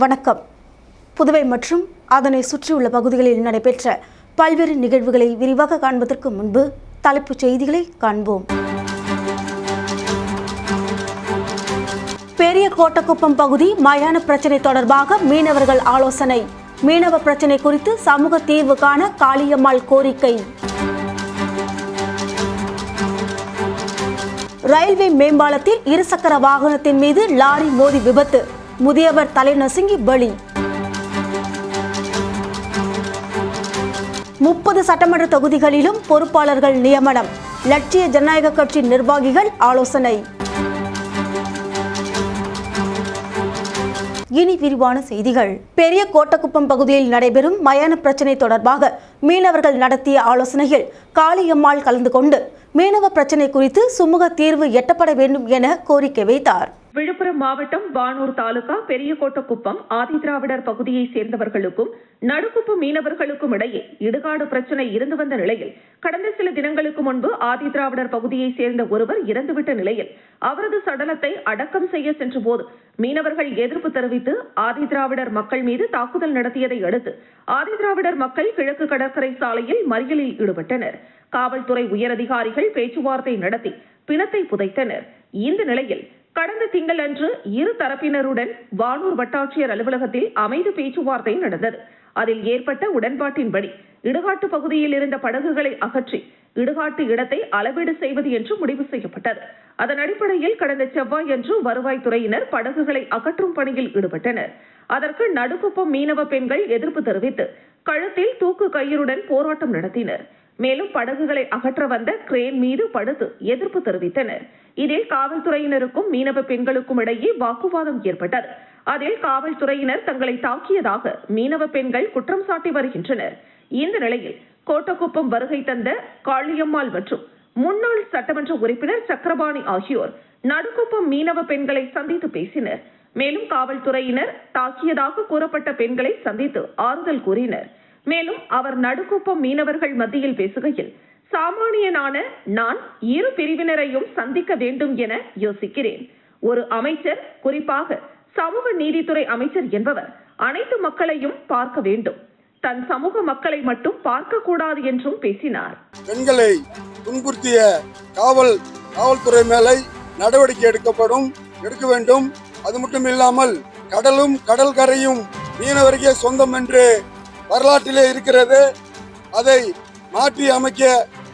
வணக்கம். புதுவை மற்றும் அதனை சுற்றியுள்ள பகுதிகளில் நடைபெற்ற பல்வேறு நிகழ்வுகளை விரிவாக காண்பதற்கு முன்பு தலைப்புச் செய்திகளை காண்போம். பெரிய கோட்டக்குப்பம் பகுதி மயான பிரச்சினை தொடர்பாக மீனவர்கள் ஆலோசனை. மீனவ பிரச்சினை குறித்து சமூக தீர்வு காண காளியம்மாள் கோரிக்கை. ரயில்வே மேம்பாலத்தில் இருசக்கர வாகனத்தின் மீது லாரி மோதி விபத்து. முதியவர் தலை நசுங்கி பலி. 30 சட்டமன்ற தொகுதிகளிலும் பொறுப்பாளர்கள் நியமனம். லட்சிய ஜனநாயக கட்சி நிர்வாகிகள் ஆலோசனை. இனி விரிவான செய்திகள். பெரிய கோட்டக்குப்பம் பகுதியில் நடைபெறும் மயான பிரச்சினை தொடர்பாக மீனவர்கள் நடத்திய ஆலோசனையில் காளியம்மாள் கலந்து கொண்டு மீனவ பிரச்சினை குறித்து சுமூக தீர்வு எட்டப்பட வேண்டும் என கோரிக்கை வைத்தார். விழுப்புரம் மாவட்டம் வானூர் தாலுகா பெரிய கோட்டக்குப்பம் ஆதிதிராவிடர் பகுதியை சேர்ந்தவர்களுக்கும் நடுக்குப்பம் மீனவர்களுக்கும் இடையே இடுகாடு பிரச்சினை இருந்து வந்த நிலையில் கடந்த சில தினங்களுக்கு முன்பு ஆதிதிராவிடர் பகுதியை சேர்ந்த ஒருவர் இறந்துவிட்ட நிலையில் அவரது சடலத்தை அடக்கம் செய்ய சென்றபோது மீனவர்கள் எதிர்ப்பு தெரிவித்து ஆதிதிராவிடர் மக்கள் மீது தாக்குதல் நடத்தியதை அடுத்து ஆதிதிராவிடர் மக்கள் கிழக்கு கடற்கரை சாலையில் மறியலில் ஈடுபட்டனர். காவல்துறை உயரதிகாரிகள் பேச்சுவார்த்தை நடத்தி பிணத்தை புதைத்தனர். இந்த நிலையில் கடந்த திங்கள் அன்று இரு தரப்பினருடன் வானூர் வட்டாட்சியர் அலுவலகத்தில் அமைதி பேச்சுவார்த்தை நடந்தது. அதில் ஏற்பட்ட உடன்பாட்டின்படி இடுகாட்டு பகுதியில் இருந்த படகுகளை அகற்றி இடுகாட்டு இடத்தை அளவீடு செய்வது என்று முடிவு செய்யப்பட்டது. அதன் அடிப்படையில் கடந்த செவ்வாய் அன்று வருவாய்த்துறையினர் படகுகளை அகற்றும் பணியில் ஈடுபட்டனர். அதற்கு நடுக்குப்பம் மீனவ பெண்கள் எதிர்ப்பு தெரிவித்து கழுத்தில் தூக்கு கயிறுடன் போராட்டம் நடத்தினர். மேலும் படகுகளை அகற்ற வந்த கிரேன் மீது படுத்து எதிர்ப்பு தெரிவித்தனர். இதில் காவல்துறையினருக்கும் மீனவ பெண்களுக்கும் இடையே வாக்குவாதம் ஏற்பட்டது. அதில் காவல்துறையினர் தங்களை தாக்கியதாக மீனவ பெண்கள் குற்றம் சாட்டி வருகின்றனர். இந்த நிலையில் கோட்டக்குப்பம் வருகை தந்த காளியம்மாள் மற்றும் முன்னாள் சட்டமன்ற உறுப்பினர் சக்கரபாணி ஆகியோர் நடுக்குப்பம் மீனவ பெண்களை சந்தித்து பேசினர். மேலும் காவல்துறையினர் தாக்கியதாக கூறப்பட்ட பெண்களை சந்தித்து ஆறுதல் கூறினர். மேலும் அவர் நடுக்குப்பம் மீனவர்கள் மத்தியில் பேசுகையில், சாமானியனான நான் இரு பிரிவினரையும் சந்திக்க வேண்டும் என யோசிக்கிறேன். ஒரு அமைச்சர், குறிப்பாக சமூக நீதித்துறை அமைச்சர் என்பவர் அனைத்து மக்களையும் பார்க்க வேண்டும், தன் சமூக மக்களை மட்டும் பார்க்க கூடாது என்றும் பேசினார். பெண்களை துன்புறுத்திய காவல்துறை மேலே நடவடிக்கை எடுக்க வேண்டும். அது மட்டும் இல்லாமல் கடலும் கடல் கரையும் மீனவருக்கே சொந்தம் என்று வரலாற்றிலே இருக்கிறது. அதை மாற்றி அமைக்க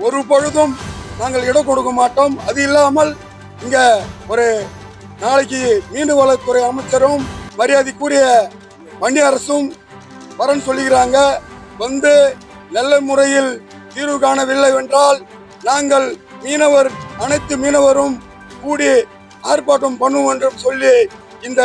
ஒரு பொழுதும் நாங்கள் இடம் கொடுக்க மாட்டோம். அது இல்லாமல் இங்க ஒரு நாளைக்கு மீன்வளத்துறை அமைச்சரும் மரியாதைக்குரிய மத்திய அரசும் வரன்னு சொல்லுகிறாங்க. வந்து நல்ல முறையில் தீர்வு காணவில்லை என்றால் நாங்கள் அனைத்து மீனவரும் கூடி ஆர்ப்பாட்டம் பண்ணுவோம் என்றும் சொல்லி இந்த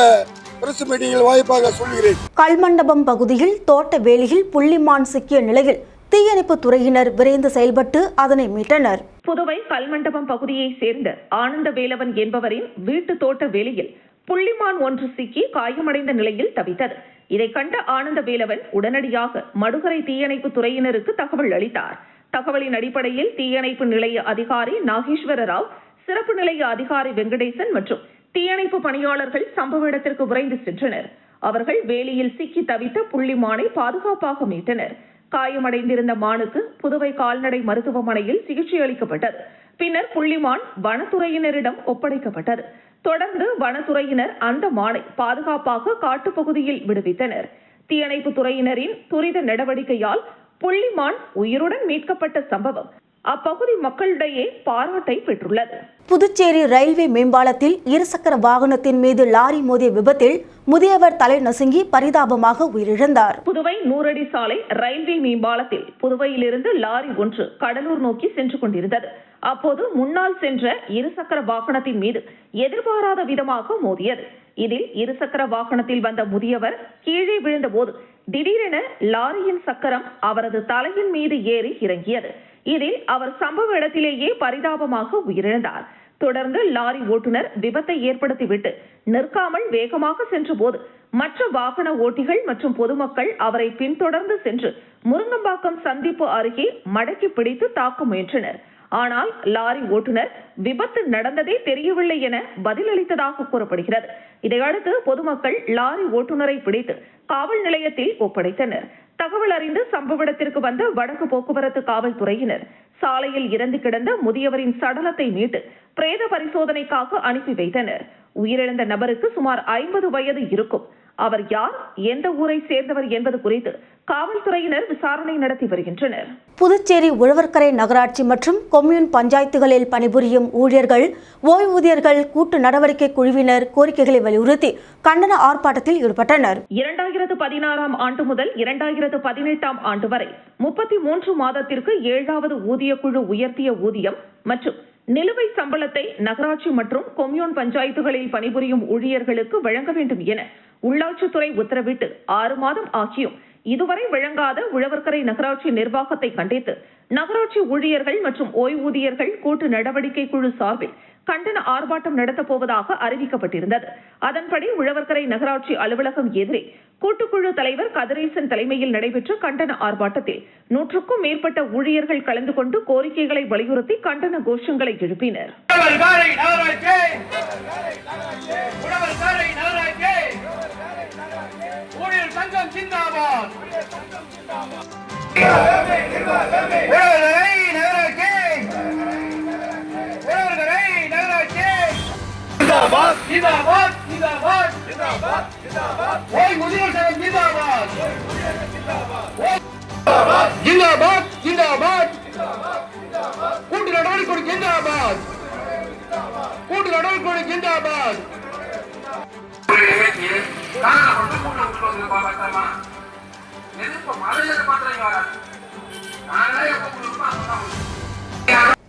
வாய்ப்பாக சொல்கிறேன். கல்மண்டபம் பகுதியில் தோட்ட வேலியில் புள்ளிமான் சிக்கிய நிலையில் தீயணைப்பு துறையினர் விரைந்து செயல்பட்டு அதனை மீட்டனர். புதுவை கல்மண்டபம் பகுதியை சேர்ந்த ஆனந்த வேலவன் என்பவரின் வீட்டு தோட்ட வேலியில் புள்ளிமான் ஒன்று சிக்கி காயமடைந்த நிலையில் தவித்தது. இதை கண்ட ஆனந்த வேலவன் உடனடியாக மடுகரை தீயணைப்பு துறையினருக்கு தகவல் அளித்தார். தகவலின் அடிப்படையில் தீயணைப்பு நிலைய அதிகாரி நாகேஸ்வர ராவ், சிறப்பு நிலைய அதிகாரி வெங்கடேசன் மற்றும் தீயணைப்பு பணியாளர்கள் சம்பவ இடத்திற்கு விரைந்து சென்றனர். அவர்கள் வேலியில் சிக்கி தவித்த புள்ளிமானை பாதுகாப்பாக மீட்டனர். காயமடைந்திருந்த மானுக்கு புதுவை கால்நடை மருத்துவமனையில் சிகிச்சை அளிக்கப்பட்டது. பின்னர் புள்ளிமான் வனத்துறையினரிடம் ஒப்படைக்கப்பட்டது. தொடர்ந்து வனத்துறையினர் அந்த மானை பாதுகாப்பாக காட்டுப்பகுதியில் விடுவித்தனர். தீயணைப்பு துறையினரின் துரித நடவடிக்கையால் புள்ளிமான் உயிருடன் மீட்கப்பட்ட சம்பவம் அப்பகுதி மக்களிடையே பாராட்டை பெற்றுள்ளது. புதுச்சேரி ரயில்வே மேம்பாலத்தில் இருசக்கர வாகனத்தின் மீது லாரி மோதிய விபத்தில் முதியவர் தலை நசுங்கி பரிதாபமாக உயிரிழந்தார். புதுவை 100 அடி சாலை ரயில்வே மேம்பாலத்தில் புதுவையிலிருந்து லாரி ஒன்று கடலூர் நோக்கி சென்று கொண்டிருந்தது. அப்போது முன்னால் சென்ற இருசக்கர வாகனத்தின் மீது எதிர்பாராத விதமாக மோதியது. இதில் இருசக்கர வாகனத்தில் வந்த முதியவர் கீழே விழுந்த போது திடீரென லாரியின் சக்கரம் அவரது தலையின் மீது ஏறி இறங்கியது. இதில் அவர் சம்பவ இடத்திலேயே பரிதாபமாக உயிரிழந்தார். தொடர்ந்து லாரி ஓட்டுநர் விபத்தை ஏற்படுத்திவிட்டு நிற்காமல் வேகமாக சென்றபோது மற்ற வாகன ஓட்டிகள் மற்றும் பொதுமக்கள் அவரை பின்தொடர்ந்து சென்று முருங்கம்பாக்கம் சந்திப்பு அருகே மடக்கி பிடித்து தாக்க முயன்றனர். ஆனால் லாரி ஓட்டுநர் விபத்து நடந்ததே தெரியவில்லை என பதிலளித்ததாக கூறப்படுகிறது. இதையடுத்து பொதுமக்கள் லாரி ஓட்டுநரை பிடித்து காவல் நிலையத்தில் ஒப்படைத்தனர். தகவல் அறிந்து சம்பவ இடத்திற்கு வந்த வடக்கு போக்குவரத்து காவல்துறையினர் சாலையில் இறந்து கிடந்த முதியவரின் சடலத்தை மீட்டு பிரேத பரிசோதனைக்காக அனுப்பி வைத்தனர். உயிரிழந்த நபருக்கு சுமார் 50 வயது இருக்கும். அவர் யார், எந்த ஊரை சேர்ந்தவர் என்பது குறித்து காவல்துறையினர் விசாரணை நடத்தி வருகின்றனர். புதுச்சேரி உழவர்கரை நகராட்சி மற்றும் கொம்யூன் பஞ்சாயத்துகளில் பணிபுரியும் ஊழியர்கள், ஓய்வூதியர்கள் கூட்டு நடவடிக்கை குழுவினர் கோரிக்கைகளை வலியுறுத்தி கண்டன ஆர்ப்பாட்டத்தில் ஈடுபட்டனர். 2016ஆம் ஆண்டு முதல் 2018ஆம் ஆண்டு வரை 33 மாதத்திற்கு 7வது ஊதிய குழு உயர்த்திய ஊதியம் மற்றும் நிலுவை சம்பளத்தை நகராட்சி மற்றும் கொம்யூன் பஞ்சாயத்துகளில் பணிபுரியும் ஊழியர்களுக்கு வழங்க வேண்டும் என உள்ளாட்சித்துறை உத்தரவிட்டு 6 மாதம் ஆகியும் இதுவரை வழங்காத உழவர்கரை நகராட்சி நிர்வாகத்தை கண்டித்து நகராட்சி ஊழியர்கள் மற்றும் ஓய்வூதியர்கள் கூட்டு நடவடிக்கை குழு சார்பில் கண்டன ஆர்ப்பாட்டம் நடத்தப் போவதாக அறிவிக்கப்பட்டிருந்தது. அதன்படி உழவர்கரை நகராட்சி அலுவலகம் எதிரே கூட்டுக்குழு தலைவர் கதிரேசன் தலைமையில் நடைபெற்ற கண்டன ஆர்ப்பாட்டத்தில் 100க்கும் மேற்பட்ட ஊழியர்கள் கலந்து கொண்டு கோரிக்கைகளை வலியுறுத்தி கண்டன கோஷங்களை எழுப்பினர்.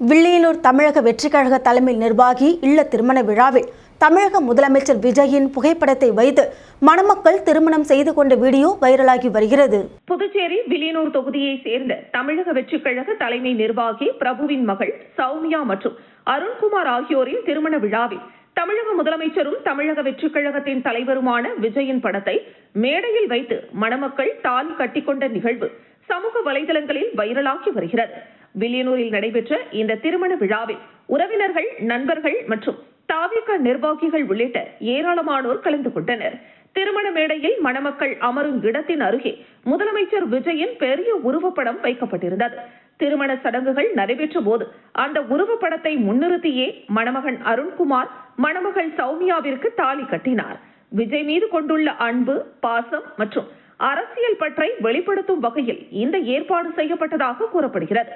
வில்லியனூர் தமிழக வெற்றிக் கழக தலைமை நிர்வாகி இல்ல திருமண விழாவில் தமிழக முதலமைச்சர் விஜயின் புகைப்படத்தை வைத்து மணமக்கள் திருமணம் செய்து கொண்ட வீடியோ வைரலாகி வருகிறது. புதுச்சேரி வில்லியனூர் தொகுதியை சேர்ந்த தமிழக வெற்றிக் கழக தலைமை நிர்வாகி பிரபுவின் மகள் சௌமியா மற்றும் அருண்குமார் ஆகியோரின் திருமண விழாவில் தமிழக முதலமைச்சரும் தமிழக வெற்றிக் கழகத்தின் தலைவருமான விஜயின் படத்தை மேடையில் வைத்து மணமக்கள் தாலி கட்டிக்கொண்ட நிகழ்வு சமூக வலைதளங்களில் வைரலாகி வருகிறது. வில்லியனூரில் நடைபெற்ற இந்த திருமண விழாவில் உறவினர்கள், நண்பர்கள் மற்றும் தாவிக நிர்வாகிகள் உள்ளிட்ட ஏராளமானோர் கலந்து கொண்டனர். திருமண மேடையில் மணமக்கள் அமரும் இடத்தின் அருகே முதலமைச்சர் விஜயின் பெரிய உருவப்படம் வைக்கப்பட்டிருந்தது. திருமண சடங்குகள் நடைபெற்ற போது அந்த உருவப்படத்தை முன்னிறுத்தியே மணமகன் அருண்குமார் மணமகள் சௌமியாவிற்கு தாலி கட்டினார். விஜய் மீது கொண்டுள்ள அன்பு, பாசம் மற்றும் அரசியல் பற்றை வெளிப்படுத்தும் வகையில் இந்த ஏற்பாடு செய்யப்பட்டதாக கூறப்படுகிறது.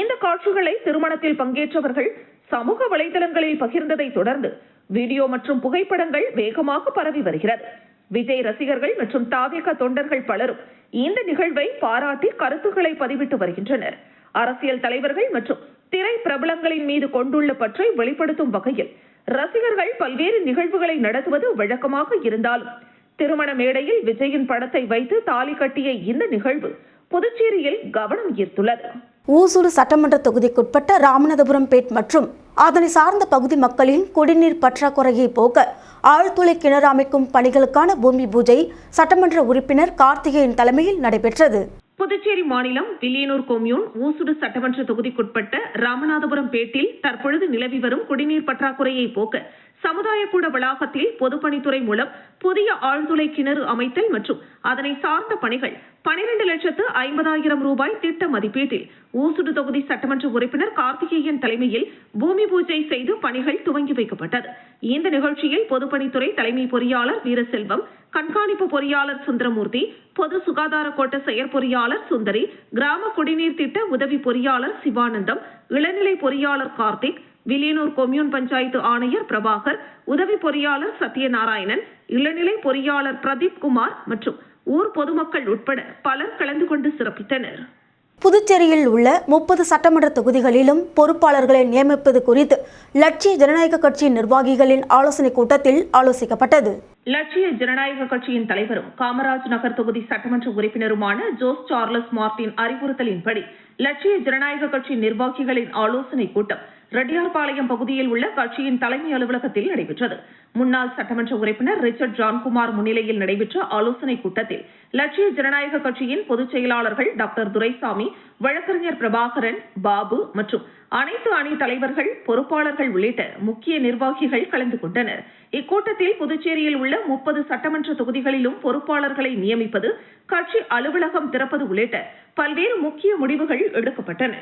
இந்த காட்சிகளை திருமணத்தில் பங்கேற்றவர்கள் சமூக வலைதளங்களில் பகிர்ந்ததை தொடர்ந்து வீடியோ மற்றும் புகைப்படங்கள் வேகமாக பரவி வருகிறது. விஜய் ரசிகர்கள் மற்றும் தாவேக தொண்டர்கள் பலரும் இந்த நிகழ்வை பாராட்டி கருத்துக்களை பதிவிட்டு வருகின்றனர். அரசியல் தலைவர்கள் மற்றும் திரை பிரபலங்களின் மீது கொண்டுள்ள பற்றை வெளிப்படுத்தும் வகையில் ரசிகர்கள் பல்வேறு நிகழ்வுகளை நடத்துவது வழக்கமாக இருந்தாலும் திருமண மேடையில் விஜயின் படத்தை வைத்து தாலி கட்டிய இந்த நிகழ்வு புதுச்சேரியில் கவனம் ஈர்த்துள்ளது. ஊசூடு சட்டமன்ற தொகுதிக்குட்பட்ட ராமநாதபுரம் பேட் மற்றும் அதனை சார்ந்த பகுதி மக்களின் குடிநீர் பற்றாக்குறையை போக்க ஆழ்துளை கிணறு அமைக்கும் பணிகளுக்கான பூமி பூஜை சட்டமன்ற உறுப்பினர் கார்த்திகேயன் தலைமையில் நடைபெற்றது. புதுச்சேரி மாநிலம் வில்லியனூர் கொம்யூன் ஊசுடு சட்டமன்ற தொகுதிக்குட்பட்ட ராமநாதபுரம் பேட்டில் தற்பொழுது நிலவி வரும் குடிநீர் பற்றாக்குறையை போக்க சமுதாய கூட வளாகத்தில் பொதுப்பணித்துறை மூலம் புதிய ஆழ்துளை கிணறு அமைத்தல் மற்றும் அதனை சார்ந்த பணிகள் 12,50,000 ரூபாய் திட்ட மதிப்பீட்டில் ஊசுடு தொகுதி சட்டமன்ற உறுப்பினர் கார்த்திகேயன் தலைமையில் பூமி பூஜை செய்து பணிகள் துவங்கி வைக்கப்பட்டது. இந்த நிகழ்ச்சியில் பொதுப்பணித்துறை தலைமை பொறியாளர் வீரசெல்வம், கண்காணிப்பு பொறியாளர் சுந்தரமூர்த்தி, பொது சுகாதார கோட்ட செயற்பொறியாளர் சுந்தரி, கிராம குடிநீர் திட்ட உதவி பொறியாளர் சிவானந்தம், இளநிலை பொறியாளர் கார்த்திக், வில்லியனூர் கொம்யூன் பஞ்சாயத்து ஆணையர் பிரபாகர், உதவி பொறியாளர் சத்யநாராயணன், இளநிலை பொறியாளர் பிரதீப் குமார் மற்றும் ஊர் பொதுமக்கள் உட்பட பலர் கலந்து கொண்டு சிறப்பித்தனர். புதுச்சேரியில் உள்ள 30 சட்டமன்ற தொகுதிகளிலும் பொறுப்பாளர்களை நியமிப்பது குறித்து லட்சிய ஜனநாயக கட்சியின் நிர்வாகிகளின் ஆலோசனைக் கூட்டத்தில் ஆலோசிக்கப்பட்டது. லட்சிய ஜனநாயக கட்சியின் தலைவரும் காமராஜ் நகர் தொகுதி சட்டமன்ற உறுப்பினருமான ஜோஸ் சார்லஸ் மார்டின் அறிவுறுத்தலின்படி லட்சிய ஜனநாயக கட்சி நிர்வாகிகளின் ஆலோசனைக் கூட்டம் ரெட்டியார்பாளையம் பகுதியில் உள்ள கட்சியின் தலைமை அலுவலகத்தில் நடைபெற்றது. முன்னாள் சட்டமன்ற உறுப்பினர் ரிச்சர்ட் ஜான்குமார் முன்னிலையில் நடைபெற்ற ஆலோசனைக் கூட்டத்தில் லட்சிய ஜனநாயக கட்சியின் பொதுச் செயலாளர்கள் டாக்டர் துரைசாமி, வழக்கறிஞர் பிரபாகரன், பாபு மற்றும் அனைத்து அணி தலைவர்கள், பொறுப்பாளர்கள் உள்ளிட்ட முக்கிய நிர்வாகிகள் கலந்து கொண்டனர். இக்கூட்டத்தில் புதுச்சேரியில் உள்ள 30 சட்டமன்ற தொகுதிகளிலும் பொறுப்பாளர்களை நியமிப்பது, கட்சி அலுவலகம் திறப்பது உள்ளிட்ட பல்வேறு முக்கிய முடிவுகள் எடுக்கப்பட்டன.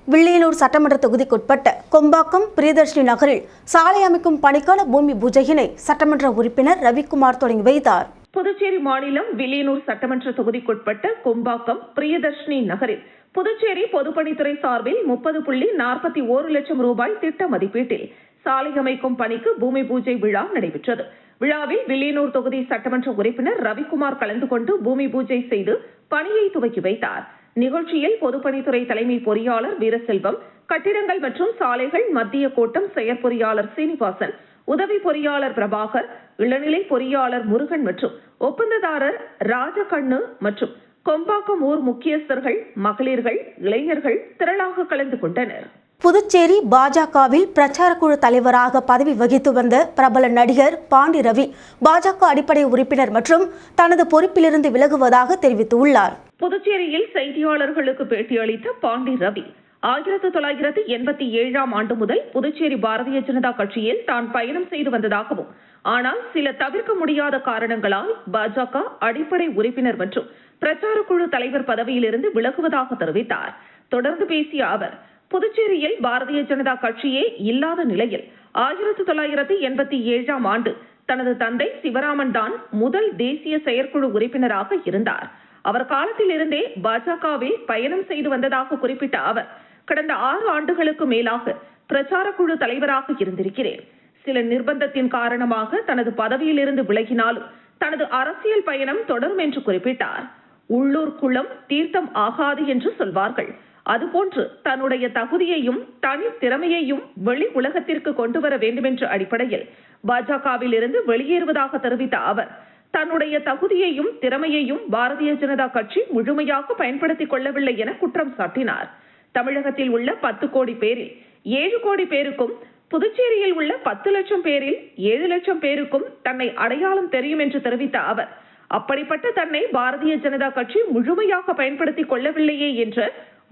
வில்லியனூர் சட்டமன்ற தொகுதிக்குட்பட்ட கொம்பாக்கம் பிரியதர்ஷினி நகரில் சாலை அமைக்கும் பணிக்கான பூமி பூஜையினை சட்டமன்ற உறுப்பினர் ரவிக்குமார் தொடங்கி வைத்தார். புதுச்சேரி மாநிலம் வில்லியனூர் சட்டமன்ற தொகுதிக்குட்பட்ட கொம்பாக்கம் பிரியதர்ஷினி நகரில் புதுச்சேரி பொதுப்பணித்துறை சார்பில் 30.41 லட்சம் ரூபாய் திட்ட மதிப்பீட்டில் சாலை அமைக்கும் பணிக்கு பூமி பூஜை விழா நடைபெற்றது. விழாவில் வில்லியனூர் தொகுதி சட்டமன்ற உறுப்பினர் ரவிக்குமார் கலந்து கொண்டு பூமி பூஜை செய்து பணியை துவக்கி வைத்தார். நிகழ்ச்சியில் பொதுப்பணித்துறை தலைமை பொறியாளர் வீரசெல்வம், கட்டிடங்கள் மற்றும் சாலைகள் மத்திய கோட்டம் செயற்பொறியாளர் சீனிவாசன், உதவி பொறியாளர் பிரபாகர், இளநிலை பொறியாளர் முருகன் மற்றும் ஒப்பந்ததாரர் ராஜகண்ணு மற்றும் கொம்பாக்கம் ஊர் முக்கியஸ்தர்கள், மகளிர்கள், இளைஞர்கள் திரளாக கலந்து கொண்டனர். புதுச்சேரி பாஜகவில் பிரச்சார குழு தலைவராக பதவி வகித்து வந்த பிரபல நடிகர் பாண்டி ரவி பாஜக அடிப்படை உறுப்பினர் மற்றும் தனது பொறுப்பிலிருந்து விலகுவதாக தெரிவித்துள்ளார். புதுச்சேரியில் செய்தியாளர்களுக்கு பேட்டியளித்த பாண்டி ரவி 1987ஆம் ஆண்டு முதல் புதுச்சேரி பாரதிய ஜனதா கட்சியில் தான் பயணம் செய்து வந்ததாகவும், ஆனால் சில தவிர்க்க முடியாத காரணங்களால் பாஜக அடிப்படை உறுப்பினர் மற்றும் பிரச்சார குழு தலைவர் பதவியிலிருந்து விலகுவதாக தெரிவித்தார். தொடர்ந்து பேசிய அவர், புதுச்சேரியில் பாரதிய ஜனதா கட்சியே இல்லாத நிலையில் 1987ஆம் ஆண்டு தனது தந்தை சிவராமன் தான் முதல் தேசிய செயற்குழு உறுப்பினராக இருந்தார். அவர் காலத்தில் இருந்தே பாஜகவில் பயணம் செய்து வந்ததாக குறிப்பிட்ட அவர், கடந்த 6 ஆண்டுகளுக்கு மேலாக பிரச்சார குழு தலைவராக இருந்திருக்கிறேன். சில நிர்பந்தத்தின் காரணமாக தனது பதவியிலிருந்து விலகினாலும் தனது அரசியல் பயணம் தொடரும் என்று குறிப்பிட்டார். உள்ளூர் குளம் தீர்த்தம் ஆகாது என்று சொல்வார்கள். அதுபோன்று தன்னுடைய தகுதியையும் தனி திறமையையும் வெளி உலகத்திற்கு கொண்டு வர வேண்டும் என்ற அடிப்படையில் பாஜகவில் இருந்து வெளியேறுவதாக தெரிவித்த அவர், தன்னுடைய தகுதியையும் திறமையையும் பாரதிய ஜனதா கட்சி முழுமையாக பயன்படுத்திக் கொள்ளவில்லை என குற்றம் சாட்டினார். தமிழகத்தில் உள்ள 10 கோடி பேரில் 7 கோடி பேருக்கும், புதுச்சேரியில் உள்ள 10 லட்சம் பேரில் 7 லட்சம் பேருக்கும் தன்னை அடையாளம் தெரியும் என்று தெரிவித்த அவர், அப்படிப்பட்ட தன்னை பாரதிய ஜனதா கட்சி முழுமையாக பயன்படுத்திக் கொள்ளவில்லையே என்ற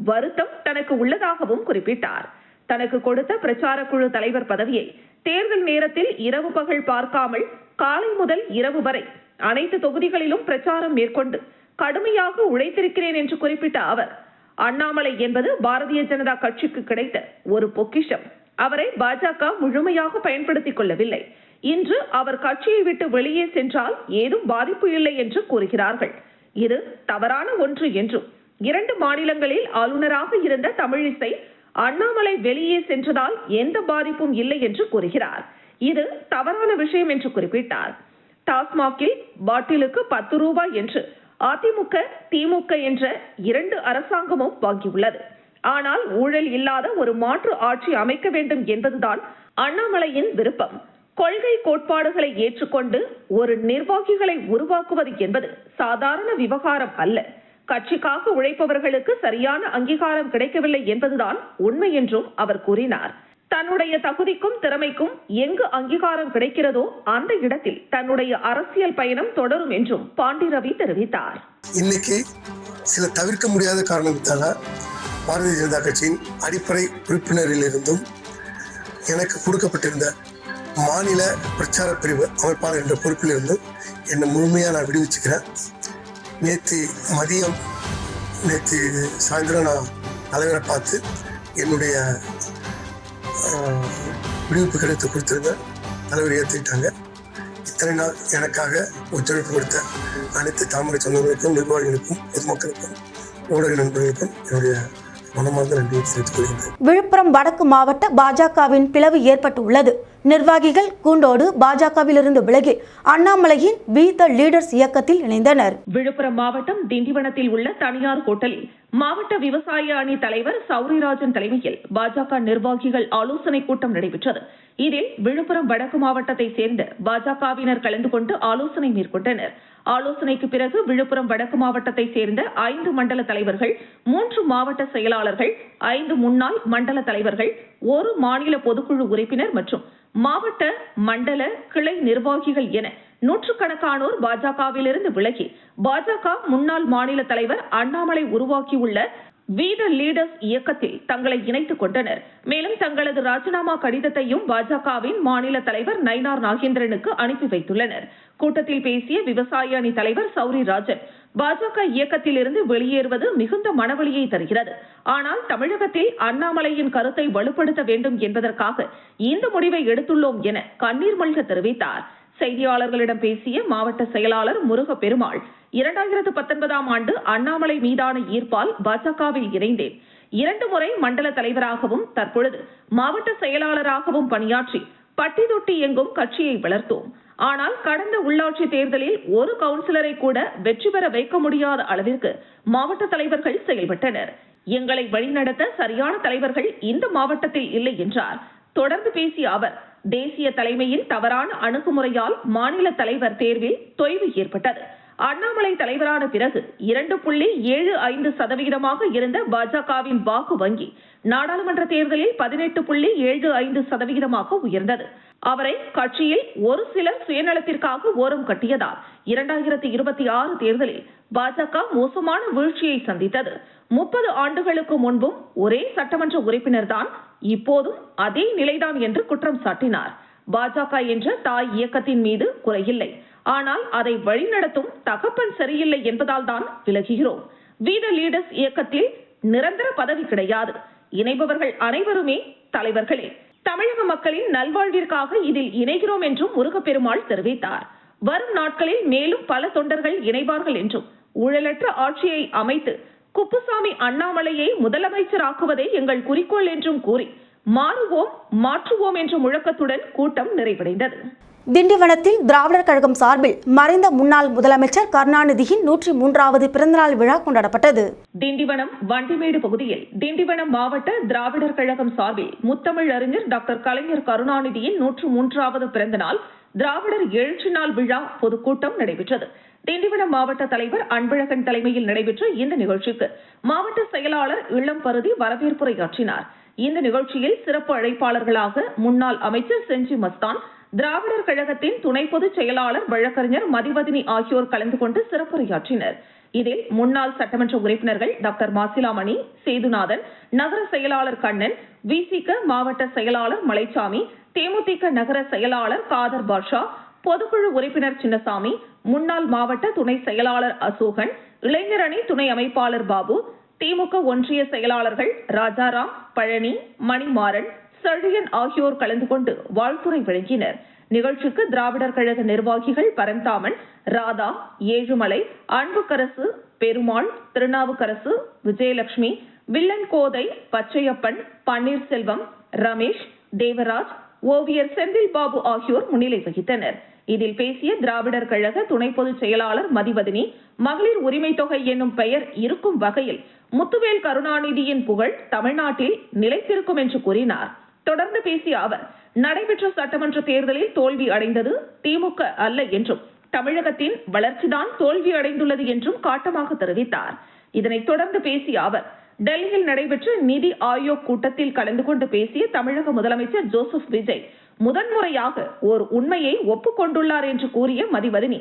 வருத்தம் தனக்கு உள்ளதாகவும் குறிப்பிட்டார். தனக்கு கொடுத்த பிரச்சார குழு தலைவர் பதவியை தேர்தல் நேரத்தில் இரவு பகல் பார்க்காமல் காலை முதல் இரவு வரை அனைத்து தொகுதிகளிலும் பிரச்சாரம் மேற்கொண்டு கடுமையாக உழைத்திருக்கிறேன் என்று குறிப்பிட்ட அவர், அண்ணாமலை என்பது பாரதிய ஜனதா கட்சிக்கு கிடைத்த ஒரு பொக்கிஷம். அவரை பாஜக முழுமையாக பயன்படுத்திக் கொள்ளவில்லை. இன்று அவர் கட்சியை விட்டு வெளியே சென்றால் ஏதும் பாதிப்பு இல்லை என்று கூறுகிறார்கள். இது தவறான ஒன்று என்றும், 2 மாநிலங்களில் ஆளுநராக இருந்த தமிழிசை அண்ணாமலை வெளியே சென்றதால் எந்த பாதிப்பும் இல்லை என்று கூறுகிறார். இது தவறான விஷயம் என்று குறிப்பிட்டார். டாஸ்மாகில் பாட்டிலுக்கு 10 ரூபாய் என்று அதிமுக, திமுக என்ற 2 அரசாங்கமும் வாங்கியுள்ளது. ஆனால் ஊழல் இல்லாத ஒரு மாற்று ஆட்சி அமைக்க வேண்டும் என்பதுதான் அண்ணாமலையின் விருப்பம். கொள்கை கோட்பாடுகளை ஏற்றுக்கொண்டு ஒரு நிர்வாகிகளை உருவாக்குவது என்பது சாதாரண விவகாரம் அல்ல. கட்சிக்காக உழைப்பவர்களுக்கு சரியான அங்கீகாரம் கிடைக்கவில்லை என்பதுதான் உண்மை என்றும் அவர் கூறினார். தன்னுடைய தகுதிக்கும் திறமைக்கும் எங்கு அங்கீகாரம் கிடைக்கிறதோ அந்த இடத்தில் தன்னுடைய அரசியல் பயணம் தொடரும் என்றும் பாண்டி ரவி தெரிவித்தார். இன்னைக்கு சில தவிர்க்க முடியாத காரணத்தால பாரதிய ஜனதா கட்சியின் அடிப்படை உறுப்பினரில் இருந்தும் எனக்கு கொடுக்கப்பட்டிருந்த மாநில பிரச்சார பிரிவு அமைப்பாளர் என்ற பொறுப்பில் இருந்தும் என்னை முழுமையாக நான் விடுவிச்சுக்கிறேன். நேற்று சாயந்தரம் நான் தலைவரை பார்த்து என்னுடைய விடுவிப்பு கடிதத்தை கொடுத்துருந்தேன். தலைவர் ஏற்றுக்கிட்டாங்க. இத்தனை நாள் எனக்காக ஒத்துழைப்பு கொடுத்த அனைத்து தாமரை சொந்தங்களுக்கும், நிர்வாகிகளுக்கும், பொதுமக்களுக்கும், ஊடக நண்பர்களுக்கும் என்னுடைய மனமார்ந்த நன்றியை தெரிவித்துக் கொள்கிறேன். விழுப்புரம் வடக்கு மாவட்ட பாஜகவின் பிளவு ஏற்பட்டுள்ளது. நிர்வாகிகள் கூண்டோடு பாஜகவிலிருந்து விலகி அண்ணாமலையின் பி த லீடர்ஸ் இயக்கத்தில் இணைந்தனர். விழுப்புரம் மாவட்டம் திண்டிவனத்தில் உள்ள தனியார் ஹோட்டலில் மாவட்ட விவசாய அணி தலைவர் சௌரிராஜன் தலைமையில் பாஜக நிர்வாகிகள் ஆலோசனை கூட்டம் நடைபெற்றது. இதில் விழுப்புரம் வடக்கு மாவட்டத்தை சேர்ந்த பாஜகவினர் கலந்து கொண்டு ஆலோசனை மேற்கொண்டனர். ஆலோசனைக்கு பிறகு விழுப்புரம் வடக்கு மாவட்டத்தை சேர்ந்த 5 மண்டல தலைவர்கள், 3 மாவட்ட செயலாளர்கள், 5 முன்னாள் மண்டல தலைவர்கள், 1 மாநில பொதுக்குழு உறுப்பினர் மற்றும் மாவட்ட மண்டல கிளை நிர்வாகிகள் என நூற்றுக்கணக்கானோர் பாஜகவிலிருந்து விலகி பாஜக முன்னாள் மாநில தலைவர் அண்ணாமலை உருவாக்கியுள்ள வி த லீடர்ஸ் இயக்கத்தில் தங்களை இணைத்துக் கொண்டனர். மேலும் தங்களது ராஜினாமா கடிதத்தையும் பாஜகவின் மாநில தலைவர் நயினார் நாகேந்திரனுக்கு அனுப்பி வைத்துள்ளனர். கூட்டத்தில் பேசிய விவசாய அணி தலைவர் சௌரி ராஜன், பாஜக இயக்கத்தில் இருந்து வெளியேறுவது மிகுந்த மனவலியை தருகிறது. ஆனால் தமிழகத்தில் அண்ணாமலையின் கருத்தை வலுப்படுத்த வேண்டும் என்பதற்காக இந்த முடிவை எடுத்துள்ளோம் என கண்ணீர் மல்க தெரிவித்தார். செய்தியாளர்களிடம் பேசிய மாவட்ட செயலாளர் முருக பெருமாள், 2019ஆம் ஆண்டு அண்ணாமலை மீதான ஈர்ப்பால் பாஜகவில் இணைந்தேன். 2 முறை மண்டல தலைவராகவும் தற்பொழுது மாவட்ட செயலாளராகவும் பணியாற்றி பட்டி தொட்டி எங்கும் கட்சியை வளர்த்தோம். ஆனால் கடந்த உள்ளாட்சி தேர்தலில் ஒரு கவுன்சிலரை கூட வெற்றி பெற வைக்க முடியாத அளவிற்கு மாவட்ட தலைவர்கள் செயல்பட்டனர். எங்களை வழிநடத்த சரியான தலைவர்கள் இந்த மாவட்டத்தில் இல்லை என்றார். தொடர்ந்து பேசிய அவர், தேசிய தலைமையின் தவறான அணுகுமுறையால் மாநில தலைவர் தேர்வில் தொய்வு ஏற்பட்டது. அண்ணாமலை தலைவரான பிறகு 2.75% இருந்த பாஜகவின் வாக்கு வங்கி நாடாளுமன்ற தேர்தலில் 18.75% உயர்ந்தது. அவரை கட்சியில் ஒரு சிலர் சுயநலத்திற்காக ஓரம் கட்டியதால் 2026 தேர்தலில் பாஜக மோசமான வீழ்ச்சியை சந்தித்தது. 30 ஆண்டுகளுக்கு முன்பும் ஒரே சட்டமன்ற உறுப்பினர் தான், இப்போதும் அதே நிலைதான் என்று குற்றம் சாட்டினார். பாஜக என்ற தாய் இயக்கத்தின் மீது குறையில்லை, ஆனால் அதை வழிநடத்தும் தகப்பன் சரியில்லை என்பதால் தான் விலகுகிறோம். வி த லீடர்ஸ் இயக்கத்தில் நிரந்தர பதவி கிடையாது. இணைபவர்கள் அனைவருமே தலைவர்களே. தமிழக மக்களின் நல்வாழ்விற்காக இதில் இணைகிறோம் என்றும் முருகப்பெருமாள் தெரிவித்தார். வரும் நாட்களில் மேலும் பல தொண்டர்கள் இணைவார்கள் என்றும் ஊழலற்ற ஆட்சியை அமைத்து குப்புசாமி அண்ணாமலையை முதலமைச்சராக்குவதே எங்கள் குறிக்கோள் என்றும் கூறி மாறுவோம் மாற்றுவோம் என்ற முழக்கத்துடன் கூட்டம் நிறைவடைந்தது. திண்டிவனத்தில் திராவிடர் கழகம் சார்பில் மறைந்த முன்னாள் முதலமைச்சர் கருணாநிதியின் 103வது பிறந்தநாள் விழா கொண்டாடப்பட்டது. திண்டிவனம் வண்டிமேடு பகுதியில் திண்டிவனம் மாவட்ட திராவிடர் கழகம் சார்பில் முத்தமிழ் அறிஞர் டாக்டர் கலைஞர் கருணாநிதியின் 103வது பிறந்தநாள் திராவிடர் எழுச்சி நாள் விழா பொதுக்கூட்டம் நடைபெற்றது. திண்டிவனம் மாவட்ட தலைவர் அன்பழகன் தலைமையில் நடைபெற்ற இந்த நிகழ்ச்சிக்கு மாவட்ட செயலாளர் இளம்பருதி வரவேற்புரையாற்றினார். இந்த நிகழ்ச்சியில் சிறப்பு அழைப்பாளர்களாக முன்னாள் அமைச்சர் செஞ்சி மஸ்தான், திராவிடர் கழகத்தின் துணை பொதுச் செயலாளர் வழக்கறிஞர் மதிவதனி ஆகியோர் கலந்து கொண்டு சிறப்புரையாற்றினர். இதில் முன்னாள் சட்டமன்ற உறுப்பினர்கள் டாக்டர் மாசிலாமணி, சேதுநாதன், நகர செயலாளர் கண்ணன், விசிக மாவட்ட செயலாளர் மலைச்சாமி, தேமுதிக நகர செயலாளர் காதர் பாஷா, பொதுக்குழு உறுப்பினர் சின்னசாமி, முன்னாள் மாவட்ட துணை செயலாளர் அசோகன், இளைஞரணி துணை அமைப்பாளர் பாபு, திமுக ஒன்றிய செயலாளர்கள் ராஜாராம், பழனி, மணிமாறன், செழியன் ஆகியோர் கலந்து கொண்டு வாழ்த்துரை வழங்கினர். நிகழ்ச்சிக்கு திராவிடர் கழக நிர்வாகிகள் பரந்தாமன், ராதா, ஏழுமலை, அன்புக்கரசு, பெருமாள், திருநாவுக்கரசு, விஜயலட்சுமி, வில்லன் கோதை, பச்சையப்பன், பன்னீர்செல்வம், ரமேஷ், தேவராஜ், ஓவியர் செந்தில் பாபு ஆகியோர் முன்னிலை வகித்தனர். இதில் பேசிய திராவிடர் கழக துணை பொதுச் செயலாளர் மதிவதனி, மகளிர் உரிமை தொகை என்னும் பெயர் இருக்கும் வகையில் முத்துவேல் கருணாநிதியின் புகழ் தமிழ்நாட்டில் நிலைத்திருக்கும் என்று கூறினார். தொடர்ந்து பேசிய அவர், நடைபெற்ற சட்டமன்ற தேர்தலில் தோல்வி அடைந்தது திமுக அல்ல என்றும் தமிழகத்தின் வளர்ச்சிதான் தோல்வி அடைந்துள்ளது என்றும் காட்டமாக தெரிவித்தார். இதனைத் தொடர்ந்து பேசிய அவர், டெல்லியில் நடைபெற்ற நிதி ஆயோக் கூட்டத்தில் கலந்து கொண்டு பேசிய தமிழக முதலமைச்சர் ஜோசப் விஜய் முதன்முறையாக ஓர் உண்மையை ஒப்புக்கொண்டுள்ளார் என்று கூறிய மதிவதனி,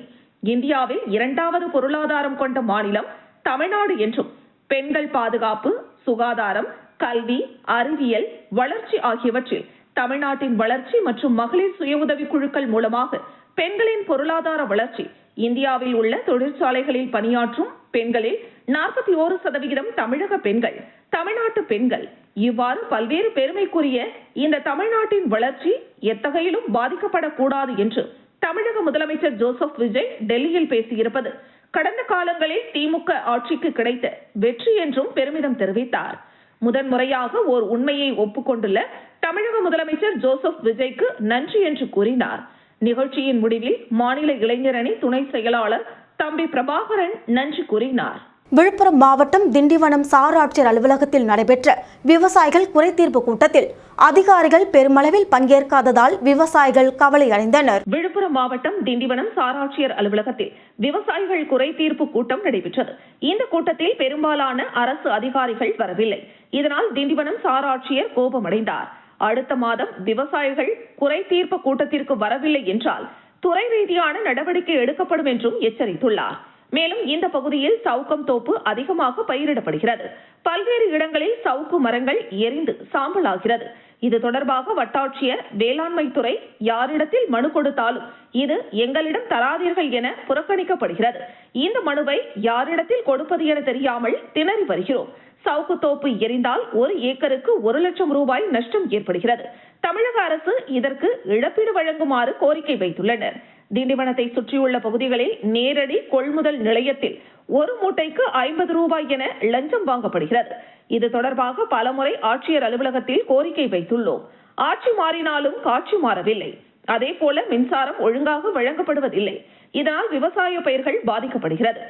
இந்தியாவில் 2வது பொருளாதாரம் கொண்ட மாநிலம் தமிழ்நாடு என்றும் பெண்கள் பாதுகாப்பு, சுகாதாரம், கல்வி, அறிவியல், வளர்ச்சி ஆகியவற்றில் தமிழ்நாட்டின் வளர்ச்சி மற்றும் மகளிர் சுய உதவி குழுக்கள் மூலமாக பெண்களின் பொருளாதார வளர்ச்சி, இந்தியாவில் உள்ள தொழிற்சாலைகளில் பணியாற்றும் பெண்களில் 41% தமிழக பெண்கள், தமிழ்நாட்டு பெண்கள், இவ்வாறு பல்வேறு பெருமைக்குரிய இந்த தமிழ்நாட்டின் வளர்ச்சி எத்தகையிலும் பாதிக்கப்படக்கூடாது என்று தமிழக முதலமைச்சர் ஜோசப் விஜய் டெல்லியில் பேசியிருப்பது கடந்த காலங்களில் திமுக ஆட்சிக்கு கிடைத்த வெற்றி என்றும் பெருமிதம் தெரிவித்தார். முதன்முறையாக ஓர் உண்மையை ஒப்புக்கொண்டுள்ள தமிழக முதலமைச்சர் ஜோசப் விஜய்க்கு நன்றி என்று கூறினார். நிகழ்ச்சியின் முடிவில் மாநில இளைஞரணி துணை செயலாளர் தம்பி பிரபாகரன் நன்றி கூறினார். விழுப்புரம் மாவட்டம் திண்டிவனம் சார் ஆட்சியர் அலுவலகத்தில் நடைபெற்ற விவசாயிகள் குறைதீர்ப்பு கூட்டத்தில் அதிகாரிகள் பெருமளவில் பங்கேற்காததால் விவசாயிகள் கவலை அடைந்தனர். விழுப்புரம் மாவட்டம் திண்டிவனம் சார் ஆட்சியர் அலுவலகத்தில் விவசாயிகள் குறைதீர்ப்பு கூட்டம் நடைபெற்றது. இந்த கூட்டத்தில் பெரும்பாலான அரசு அதிகாரிகள் வரவில்லை. இதனால் திண்டிவனம் சார் ஆட்சியர் கோபமடைந்தார். அடுத்த மாதம் விவசாயிகள் குறைதீர்ப்பு கூட்டத்திற்கு வரவில்லை என்றால் துறை ரீதியான நடவடிக்கை எடுக்கப்படும் என்றும் எச்சரித்துள்ளார். மேலும் இந்த பகுதியில் சவுக்கம் தோப்பு அதிகமாக பயிரிடப்படுகிறது. பல்வேறு இடங்களில் சவுக்கு மரங்கள் எரிந்து சாம்பலாகிறது. இது தொடர்பாக வட்டாட்சியர், வேளாண்மை துறை யாரிடத்தில் மனு கொடுத்தாலும் இது எங்களிடம் தராதீர்கள் என புறக்கணிக்கப்படுகிறது. இந்த மனுவை யாரிடத்தில் கொடுப்பது என தெரியாமல் திணறி வருகிறோம். சவுக்கு தோப்பு எரிந்தால் 1 ஏக்கருக்கு 1 லட்சம் ரூபாய் நஷ்டம் ஏற்படுகிறது. தமிழக அரசு இதற்கு இழப்பீடு வழங்குமாறு கோரிக்கை வைத்துள்ளனர். திண்டிவனத்தை சுற்றியுள்ள பகுதிகளில் நேரடி கொள்முதல் நிலையத்தில் 1 மூட்டைக்கு 50 ரூபாய் என லஞ்சம் வாங்கப்படுகிறது. இது தொடர்பாக பலமுறை ஆட்சியர் அலுவலகத்தில் கோரிக்கை வைத்துள்ளோம். ஆட்சி மாறினாலும் காட்சி மாறவில்லை. அதேபோல மின்சாரம் ஒழுங்காக வழங்கப்படுவதில்லை. இதனால் விவசாய பயிர்கள் பாதிக்கப்படுகிறது.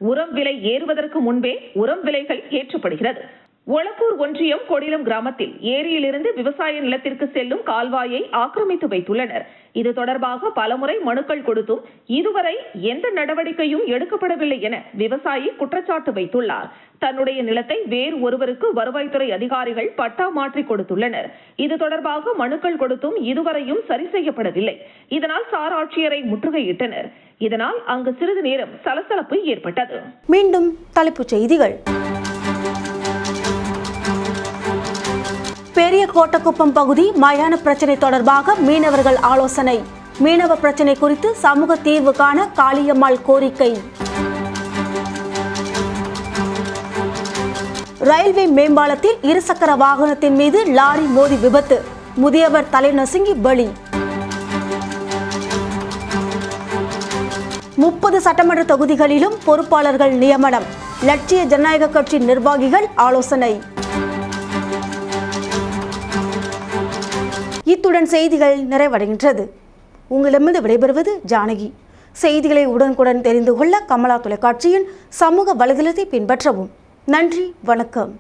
உரம் விலை ஏறுவதற்கு முன்பே உரம் விலைகள் ஏற்றப்படுகிறது. ஒளப்பூர் ஒன்றியம் கொடிலம் கிராமத்தில் ஏரியிலிருந்து விவசாய நிலத்திற்கு செல்லும் கால்வாயை ஆக்கிரமித்து வைத்துள்ளனர். இது தொடர்பாக பலமுறை மனுக்கள் கொடுத்தும் இதுவரை எந்த நடவடிக்கையும் எடுக்கப்படவில்லை என விவசாயி குற்றச்சாட்டு வைத்துள்ளார். தன்னுடைய நிலத்தை வேறு ஒருவருக்கு வருவாய்த்துறை அதிகாரிகள் பட்டா மாற்றி கொடுத்துள்ளனர். இது தொடர்பாக மனுக்கள் கொடுத்தும் இதுவரையும் சரி செய்யப்படவில்லை. இதனால் சார் ஆட்சியரை முற்றுகையிட்டனர். இதனால் அங்கு சிறிது நேரம் சலசலப்பு ஏற்பட்டது. மீண்டும் தலைப்புச் செய்திகள். பெரிய கோட்டக்குப்பம் பகுதி மயான பிரச்சினை தொடர்பாக மீனவர்கள் ஆலோசனை. மீனவ பிரச்சினை குறித்து சமூக தீர்வு காண காளியம்மாள் கோரிக்கை. ரயில்வே மேம்பாலத்தில் இருசக்கர வாகனத்தின் மீது லாரி மோதி விபத்து. முதியவர் தலை நசுங்கி பலி. 30 சட்டமன்ற தொகுதிகளிலும் பொறுப்பாளர்கள் நியமனம். லட்சிய ஜனநாயக கட்சி நிர்வாகிகள் ஆலோசனை. இத்துடன் செய்திகள் நிறைவடைகின்றது. உங்களிடமிருந்து விடைபெறுவது ஜானகி. செய்திகளை உடனுக்குடன் தெரிந்து கொள்ள கமலா தொலைக்காட்சியின் சமூக வலைதளத்தை பின்பற்றவும். நன்றி, வணக்கம்.